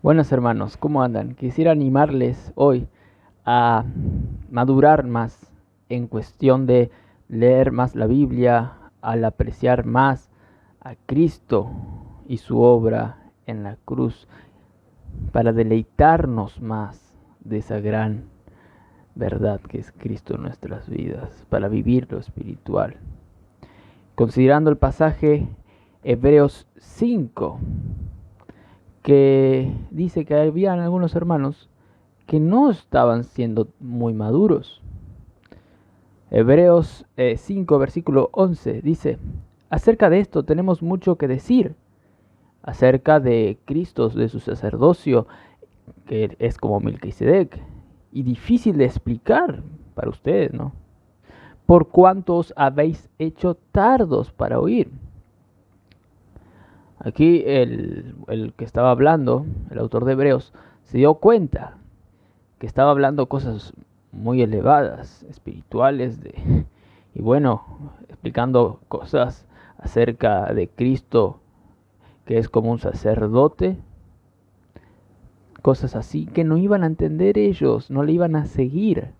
Buenos hermanos, ¿cómo andan? Quisiera animarles hoy a madurar más en cuestión de leer más la Biblia, al apreciar más a Cristo y su obra en la cruz, para deleitarnos más de esa gran verdad que es Cristo en nuestras vidas, para vivir lo espiritual. Considerando el pasaje Hebreos 5, que dice que habían algunos hermanos que no estaban siendo muy maduros. Hebreos 5, versículo 11 dice: acerca de esto tenemos mucho que decir, acerca de Cristo, de su sacerdocio, que es como Melquisedec, y difícil de explicar para ustedes, ¿no? Por cuanto os habéis hecho tardos para oír. Aquí el que estaba hablando, el autor de Hebreos, se dio cuenta que estaba hablando cosas muy elevadas, espirituales, y bueno, explicando cosas acerca de Cristo, que es como un sacerdote, cosas así que no iban a entender ellos, no le iban a seguir,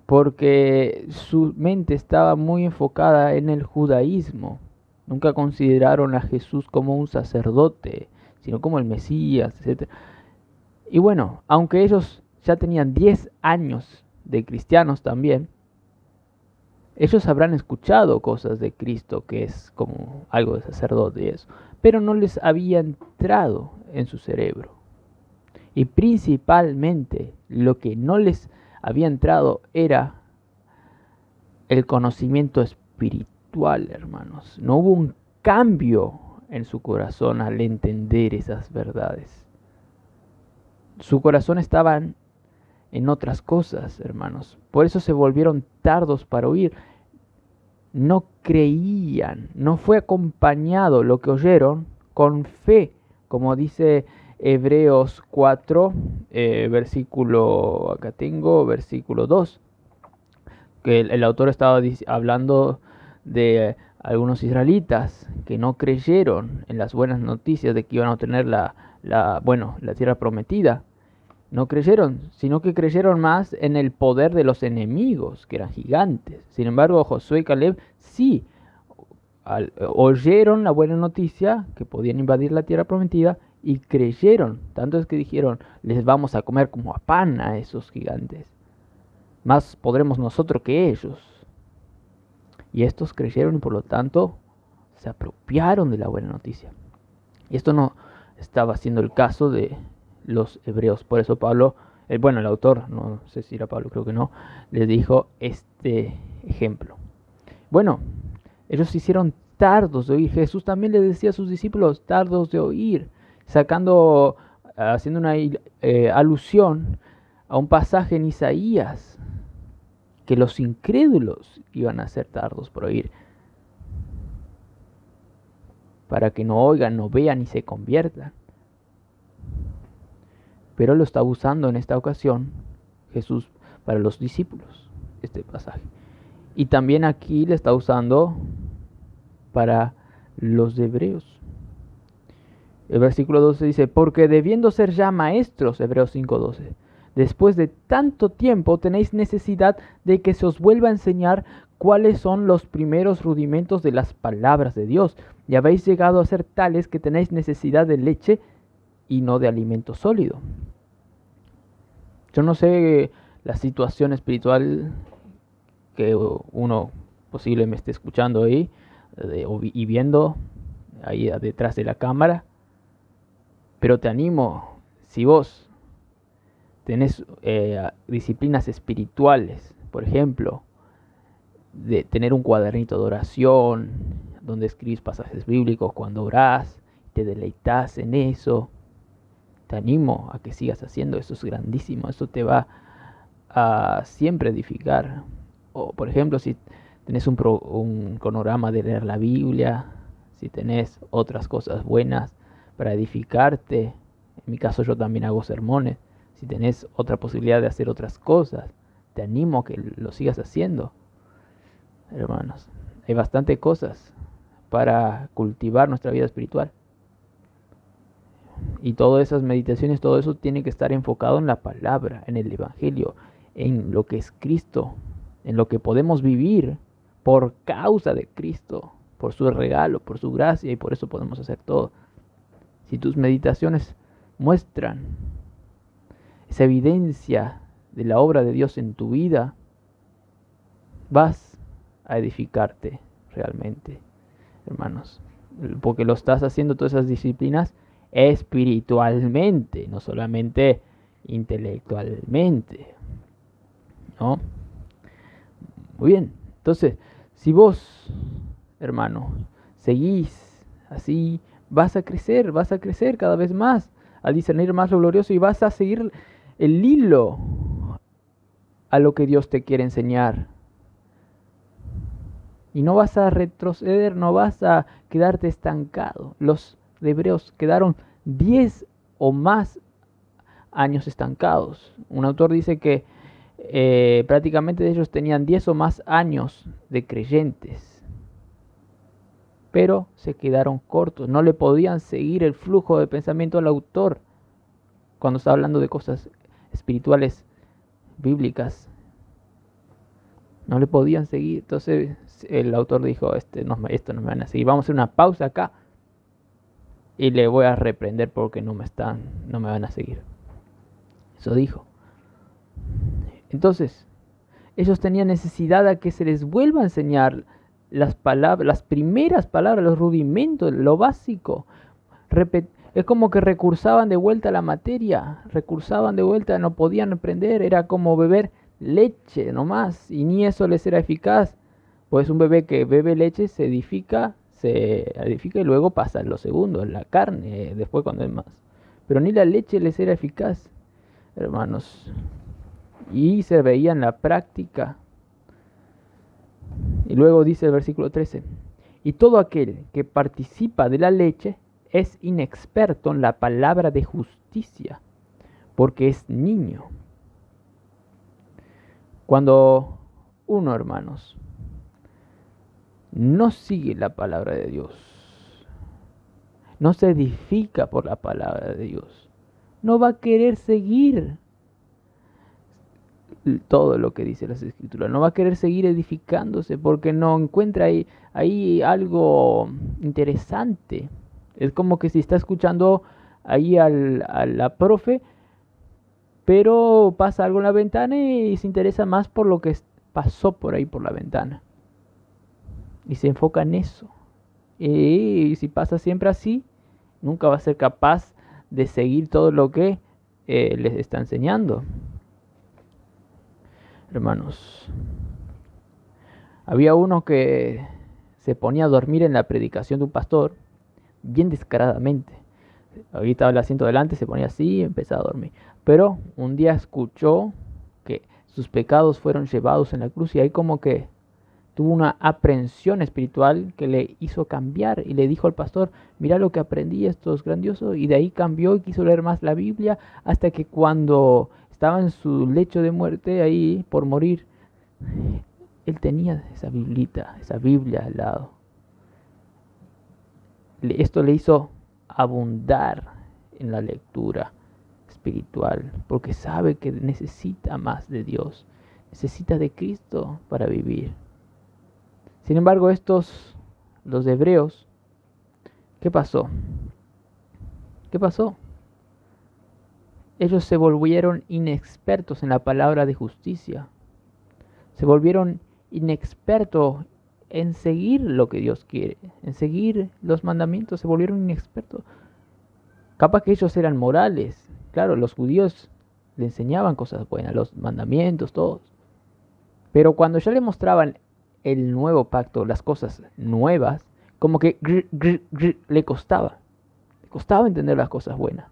porque su mente estaba muy enfocada en el judaísmo. Nunca consideraron a Jesús como un sacerdote, sino como el Mesías, etc. Y bueno, aunque ellos ya tenían 10 años de cristianos también, ellos habrán escuchado cosas de Cristo, que es como algo de sacerdote y eso, pero no les había entrado en su cerebro. Y principalmente lo que no les había entrado era el conocimiento espiritual, hermanos. No hubo un cambio en su corazón al entender esas verdades. Su corazón estaba en otras cosas, hermanos. Por eso se volvieron tardos para oír. No creían, no fue acompañado lo que oyeron con fe, como dice Hebreos 4, acá tengo, versículo 2, que el autor estaba hablando de algunos israelitas que no creyeron en las buenas noticias de que iban a obtener la tierra prometida. No creyeron, sino que creyeron más en el poder de los enemigos, que eran gigantes. Sin embargo, Josué y Caleb sí oyeron la buena noticia que podían invadir la tierra prometida y creyeron. Tanto es que dijeron: les vamos a comer como a pan a esos gigantes. Más podremos nosotros que ellos. Y estos creyeron y por lo tanto se apropiaron de la buena noticia. Y esto no estaba siendo el caso de los hebreos. Por eso Pablo, el autor, no sé si era Pablo, creo que no, les dijo este ejemplo. Bueno, ellos se hicieron tardos de oír. Jesús también le decía a sus discípulos tardos de oír, haciendo una alusión a un pasaje en Isaías, que los incrédulos iban a ser tardos por oír, para que no oigan, no vean y se conviertan. Pero lo está usando en esta ocasión Jesús para los discípulos, este pasaje. Y también aquí le está usando para los hebreos. El versículo 12 dice: porque debiendo ser ya maestros, Hebreos 5:12, después de tanto tiempo tenéis necesidad de que se os vuelva a enseñar cuáles son los primeros rudimentos de las palabras de Dios, y habéis llegado a ser tales que tenéis necesidad de leche y no de alimento sólido. Yo no sé la situación espiritual que uno posible me esté escuchando ahí y viendo ahí detrás de la cámara, pero te animo, si vos tenés disciplinas espirituales, por ejemplo, de tener un cuadernito de oración donde escribís pasajes bíblicos cuando orás, te deleitas en eso, te animo a que sigas haciendo eso. Es grandísimo, eso te va a siempre edificar. O por ejemplo, si tenés un cronograma de leer la Biblia, si tenés otras cosas buenas para edificarte, en mi caso yo también hago sermones, si tenés otra posibilidad de hacer otras cosas, te animo a que lo sigas haciendo, hermanos. Hay bastante cosas para cultivar nuestra vida espiritual. Y todas esas meditaciones, todo eso tiene que estar enfocado en la palabra, en el Evangelio, en lo que es Cristo, en lo que podemos vivir por causa de Cristo, por su regalo, por su gracia, y por eso podemos hacer todo. Si tus meditaciones muestran esa evidencia de la obra de Dios en tu vida, vas a edificarte realmente, hermanos, porque lo estás haciendo todas esas disciplinas espiritualmente, no solamente intelectualmente, ¿no? Muy bien, entonces, si vos, hermano, seguís así, vas a crecer cada vez más, a discernir más lo glorioso y vas a seguir el hilo a lo que Dios te quiere enseñar. Y no vas a retroceder, no vas a quedarte estancado. Los hebreos quedaron 10 o más años estancados. Un autor dice que prácticamente ellos tenían 10 o más años de creyentes, pero se quedaron cortos, no le podían seguir el flujo de pensamiento al autor cuando está hablando de cosas espirituales, bíblicas. No le podían seguir. Entonces el autor dijo, esto no me van a seguir. Vamos a hacer una pausa acá y le voy a reprender porque no me van a seguir. Eso dijo. Entonces, ellos tenían necesidad de que se les vuelva a enseñar las palabras, las primeras palabras, los rudimentos, lo básico. Es como que recursaban de vuelta a la materia, recursaban de vuelta, no podían aprender, era como beber leche nomás, y ni eso les era eficaz. Pues un bebé que bebe leche se edifica y luego pasa a lo segundo, la carne, después cuando es más. Pero ni la leche les era eficaz, hermanos. Y se veía en la práctica. Y luego dice el versículo 13, y todo aquel que participa de la leche es inexperto en la palabra de justicia, porque es niño. Cuando uno, hermanos, no sigue la palabra de Dios, no se edifica por la palabra de Dios, no va a querer seguir todo lo que dice las escrituras, no va a querer seguir edificándose porque no encuentra ahí algo interesante. Es como que si está escuchando ahí a la profe, pero pasa algo en la ventana y se interesa más por lo que pasó por ahí por la ventana. Y se enfoca en eso. Y si pasa siempre así, nunca va a ser capaz de seguir todo lo que les está enseñando. Hermanos, había uno que se ponía a dormir en la predicación de un pastor, bien descaradamente. Ahí estaba el asiento delante, se ponía así y empezaba a dormir. Pero un día escuchó que sus pecados fueron llevados en la cruz y ahí como que tuvo una aprehensión espiritual que le hizo cambiar y le dijo al pastor, mira lo que aprendí, esto es grandioso, y de ahí cambió y quiso leer más la Biblia hasta que cuando estaba en su lecho de muerte ahí por morir, él tenía esa biblita, esa Biblia al lado. Esto le hizo abundar en la lectura espiritual, porque sabe que necesita más de Dios, necesita de Cristo para vivir. Sin embargo, los hebreos, ¿qué pasó? ¿Qué pasó? Ellos se volvieron inexpertos en la palabra de justicia. Se volvieron inexpertos en seguir lo que Dios quiere, en seguir los mandamientos, se volvieron inexpertos. Capaz que ellos eran morales. Claro, los judíos le enseñaban cosas buenas, los mandamientos, todos. Pero cuando ya le mostraban el nuevo pacto, las cosas nuevas, como que le costaba entender las cosas buenas,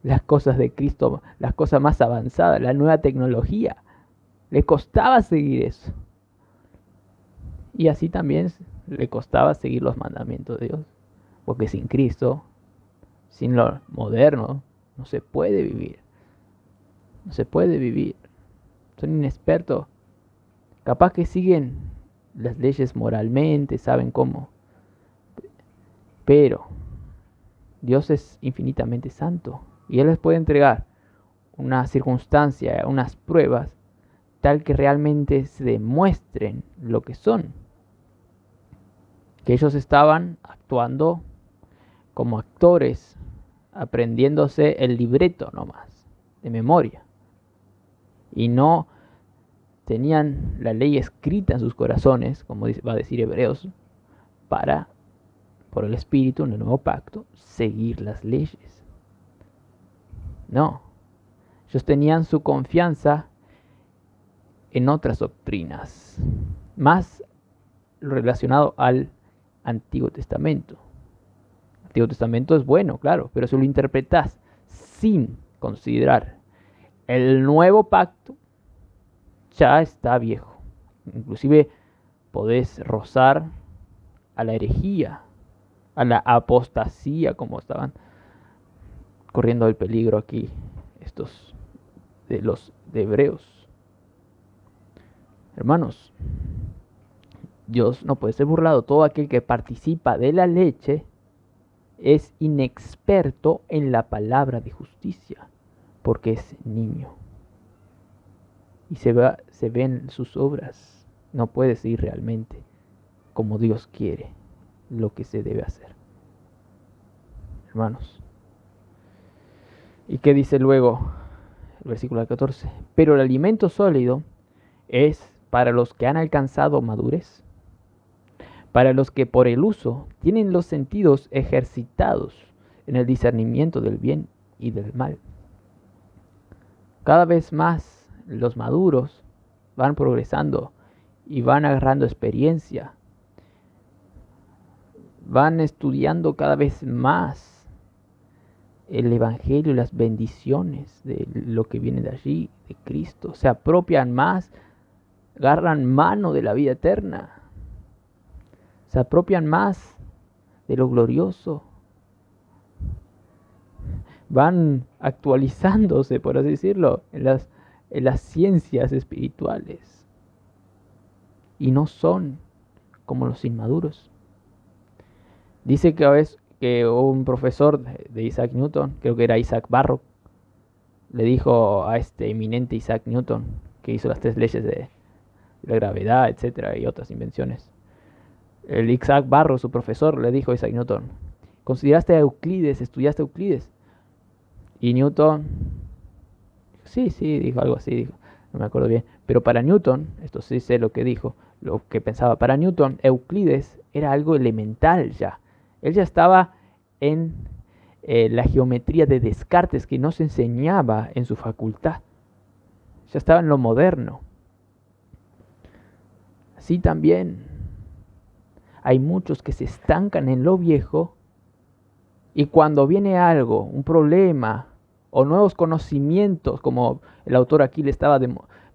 las cosas de Cristo, las cosas más avanzadas, la nueva tecnología. Le costaba seguir eso. Y así también le costaba seguir los mandamientos de Dios. Porque sin Cristo, sin lo moderno, no se puede vivir. No se puede vivir. Son inexpertos. Capaz que siguen las leyes moralmente, saben cómo. Pero Dios es infinitamente santo y Él les puede entregar una circunstancia, unas pruebas, tal que realmente se demuestren lo que son. Que ellos estaban actuando como actores, aprendiéndose el libreto nomás, de memoria. Y no tenían la ley escrita en sus corazones, como va a decir Hebreos, para, por el Espíritu, en el nuevo pacto, seguir las leyes. No, ellos tenían su confianza en otras doctrinas, más relacionado al Antiguo Testamento. El Antiguo Testamento es bueno, claro, pero si lo interpretas sin considerar el nuevo pacto, ya está viejo. Inclusive podés rozar a la herejía, a la apostasía, como estaban corriendo el peligro aquí estos de los de Hebreos. Hermanos, Dios no puede ser burlado. Todo aquel que participa de la leche es inexperto en la palabra de justicia, porque es niño. Y se ven sus obras. No puede seguir realmente como Dios quiere lo que se debe hacer. Hermanos. ¿Y qué dice luego el versículo 14? Pero el alimento sólido es para los que han alcanzado madurez, para los que por el uso tienen los sentidos ejercitados en el discernimiento del bien y del mal. Cada vez más los maduros van progresando y van agarrando experiencia, van estudiando cada vez más el Evangelio y las bendiciones de lo que viene de allí, de Cristo. Se apropian más, agarran mano de la vida eterna, se apropian más de lo glorioso, van actualizándose, por así decirlo, en las ciencias espirituales, y no son como los inmaduros. Dice que un profesor de Isaac Newton, creo que era Isaac Barrow, le dijo a este eminente Isaac Newton, que hizo las 3 leyes de la gravedad, etcétera, y otras invenciones. El Isaac Barrow, su profesor, le dijo a Isaac Newton: ¿consideraste a Euclides? ¿Estudiaste a Euclides? Y Newton, sí, dijo algo así, dijo, no me acuerdo bien. Pero para Newton, esto sí sé lo que dijo, lo que pensaba. Para Newton, Euclides era algo elemental ya. Él ya estaba en la geometría de Descartes, que no se enseñaba en su facultad. Ya estaba en lo moderno. Así también hay muchos que se estancan en lo viejo, y cuando viene algo, un problema o nuevos conocimientos, como el autor aquí le estaba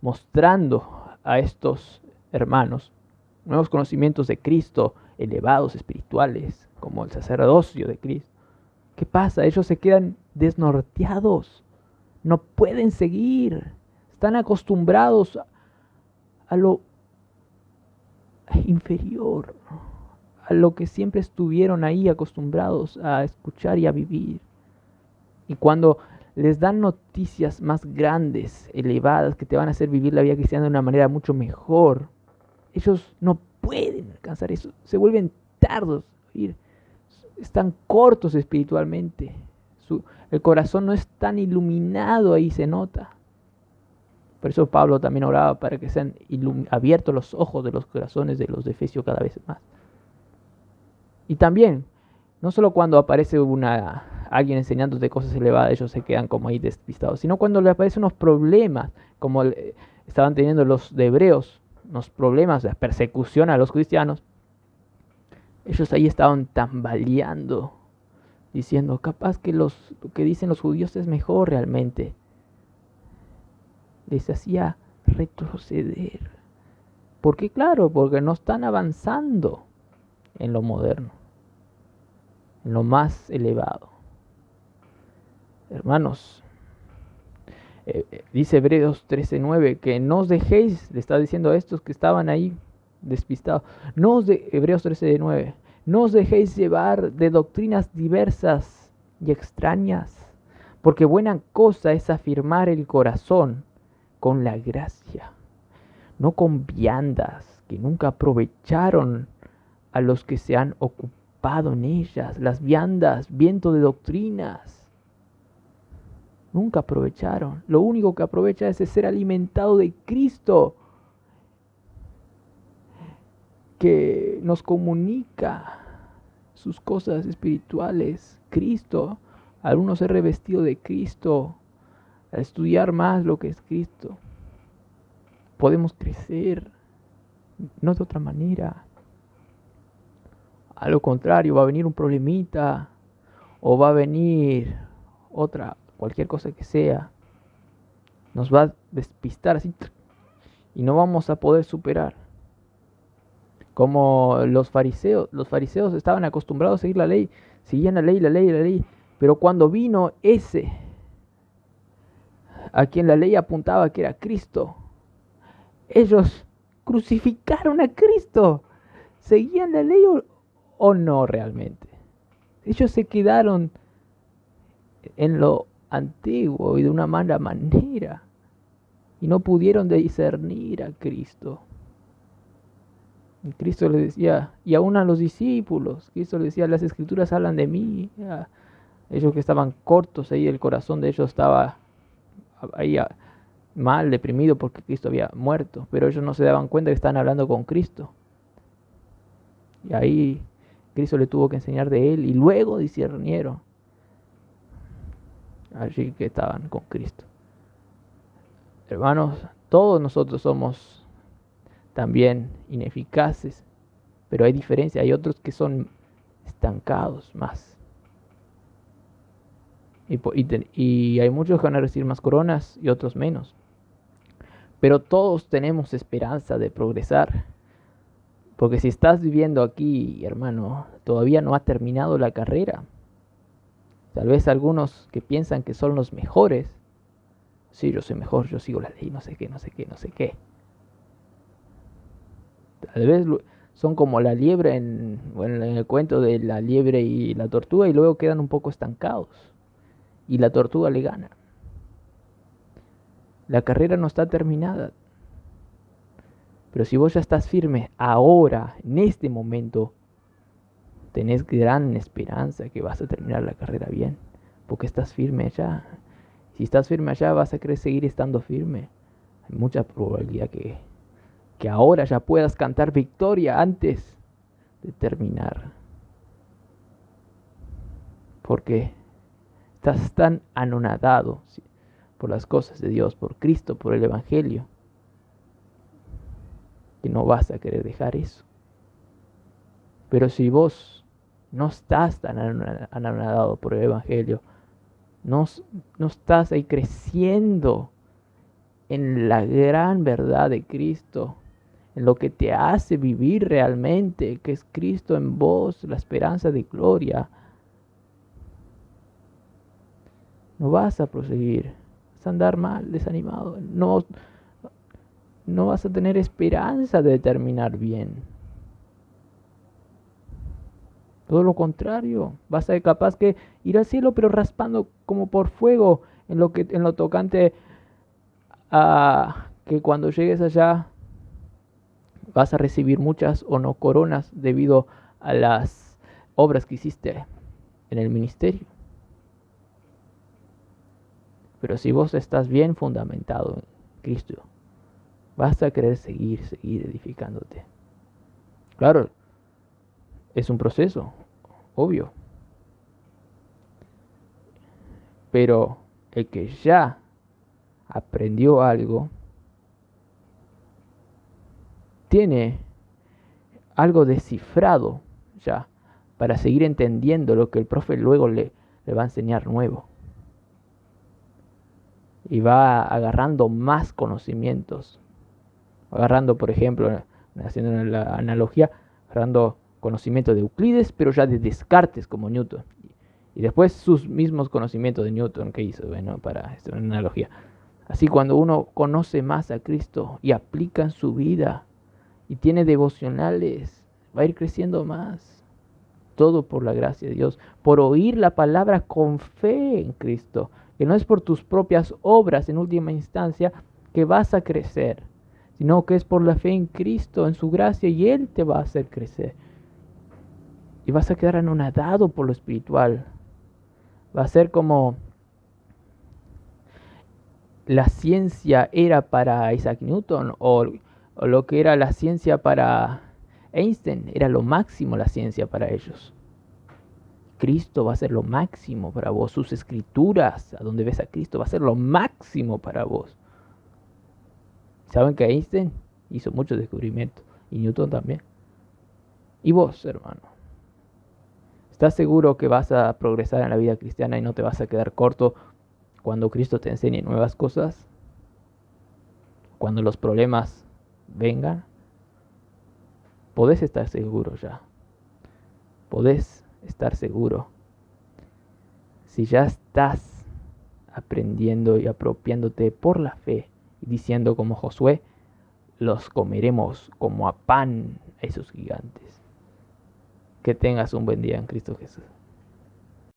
mostrando a estos hermanos, nuevos conocimientos de Cristo, elevados, espirituales, como el sacerdocio de Cristo, ¿qué pasa? Ellos se quedan desnorteados, no pueden seguir, están acostumbrados a lo inferior, a lo que siempre estuvieron ahí acostumbrados a escuchar y a vivir. Y cuando les dan noticias más grandes, elevadas, que te van a hacer vivir la vida cristiana de una manera mucho mejor, ellos no pueden alcanzar eso, se vuelven tardos, están cortos espiritualmente, el corazón no es tan iluminado, ahí se nota. Por eso Pablo también oraba para que sean abiertos los ojos de los corazones de los de Efesios cada vez más. Y también, no solo cuando aparece alguien enseñándote cosas elevadas, ellos se quedan como ahí despistados, sino cuando le aparecen unos problemas, como estaban teniendo los de Hebreos, unos problemas, la persecución a los cristianos, ellos ahí estaban tambaleando, diciendo, capaz que lo que dicen los judíos es mejor realmente. Les hacía retroceder. ¿Por qué? Claro, porque no están avanzando en lo moderno, en lo más elevado. Hermanos, dice Hebreos 13:9, que no os dejéis, le está diciendo a estos que estaban ahí despistados, Hebreos 13:9, no os dejéis llevar de doctrinas diversas y extrañas, porque buena cosa es afirmar el corazón con la gracia, no con viandas que nunca aprovecharon a los que se han ocupado en ellas. Las viandas, viento de doctrinas, nunca aprovecharon. Lo único que aprovecha es ser alimentado de Cristo, que nos comunica sus cosas espirituales. Cristo, al uno ser revestido de Cristo, al estudiar más lo que es Cristo, podemos crecer, no de otra manera. A lo contrario, va a venir un problemita o va a venir cualquier cosa que sea, nos va a despistar así y no vamos a poder superar. Como los fariseos estaban acostumbrados a seguir la ley, seguían la ley, pero cuando vino ese a quien la ley apuntaba, que era Cristo, ellos crucificaron a Cristo. ¿Seguían la ley o no realmente? Ellos se quedaron en lo antiguo y de una mala manera y no pudieron discernir a Cristo. Y Cristo les decía, y aún a los discípulos, Cristo les decía, las escrituras hablan de mí. Ellos que estaban cortos ahí, el corazón de ellos estaba ahí mal, deprimido porque Cristo había muerto, pero ellos no se daban cuenta que estaban hablando con Cristo. Y ahí Cristo le tuvo que enseñar de él y luego discernieron allí que estaban con Cristo. Hermanos, todos nosotros somos también ineficaces, pero hay diferencia, hay otros que son estancados más. Y hay muchos que van a recibir más coronas y otros menos. Pero todos tenemos esperanza de progresar. Porque si estás viviendo aquí, hermano, todavía no ha terminado la carrera. Tal vez algunos que piensan que son los mejores. Sí, yo soy mejor, yo sigo la ley, no sé qué. Tal vez son como la liebre en el cuento de la liebre y la tortuga y luego quedan un poco estancados. Y la tortuga le gana. La carrera no está terminada. Pero si vos ya estás firme ahora, en este momento, tenés gran esperanza que vas a terminar la carrera bien. Porque estás firme allá. Si estás firme allá, vas a querer seguir estando firme. Hay mucha probabilidad que ahora ya puedas cantar victoria antes de terminar. Porque estás tan anonadado por las cosas de Dios, por Cristo, por el Evangelio, que no vas a querer dejar eso. Pero si vos no estás tan anonadado por el Evangelio, no estás ahí creciendo en la gran verdad de Cristo, en lo que te hace vivir realmente, que es Cristo en vos, la esperanza de gloria, no vas a proseguir, vas a andar mal, desanimado, no vas a tener esperanza de terminar bien. Todo lo contrario, vas a ser capaz que ir al cielo pero raspando como por fuego en lo tocante a que cuando llegues allá vas a recibir muchas o no coronas debido a las obras que hiciste en el ministerio. Pero si vos estás bien fundamentado en Cristo, vas a querer seguir edificándote. Claro, es un proceso, obvio. Pero el que ya aprendió algo, tiene algo descifrado ya para seguir entendiendo lo que el profe luego le va a enseñar nuevo. Y va agarrando más conocimientos. Agarrando, por ejemplo, haciendo la analogía, agarrando conocimiento de Euclides, pero ya de Descartes como Newton. Y después sus mismos conocimientos de Newton que hizo, bueno, para hacer una analogía. Así cuando uno conoce más a Cristo y aplica en su vida y tiene devocionales, va a ir creciendo más. todo por la gracia de Dios, por oír la palabra con fe en Cristo, que no es por tus propias obras en última instancia que vas a crecer, sino que es por la fe en Cristo, en su gracia, y Él te va a hacer crecer. Y vas a quedar anonadado por lo espiritual. Va a ser como la ciencia era para Isaac Newton o lo que era la ciencia para Einstein. Era lo máximo la ciencia para ellos. Cristo va a ser lo máximo para vos. Sus escrituras, a donde ves a Cristo, va a ser lo máximo para vos. ¿Saben que Einstein hizo muchos descubrimientos? Y Newton también. ¿Y vos, hermano? ¿Estás seguro que vas a progresar en la vida cristiana y no te vas a quedar corto cuando Cristo te enseñe nuevas cosas? Cuando los problemas vengan, podés estar seguro ya. Podés estar seguro. Si ya estás aprendiendo y apropiándote por la fe, y diciendo como Josué, los comeremos como a pan a esos gigantes. Que tengas un buen día en Cristo Jesús.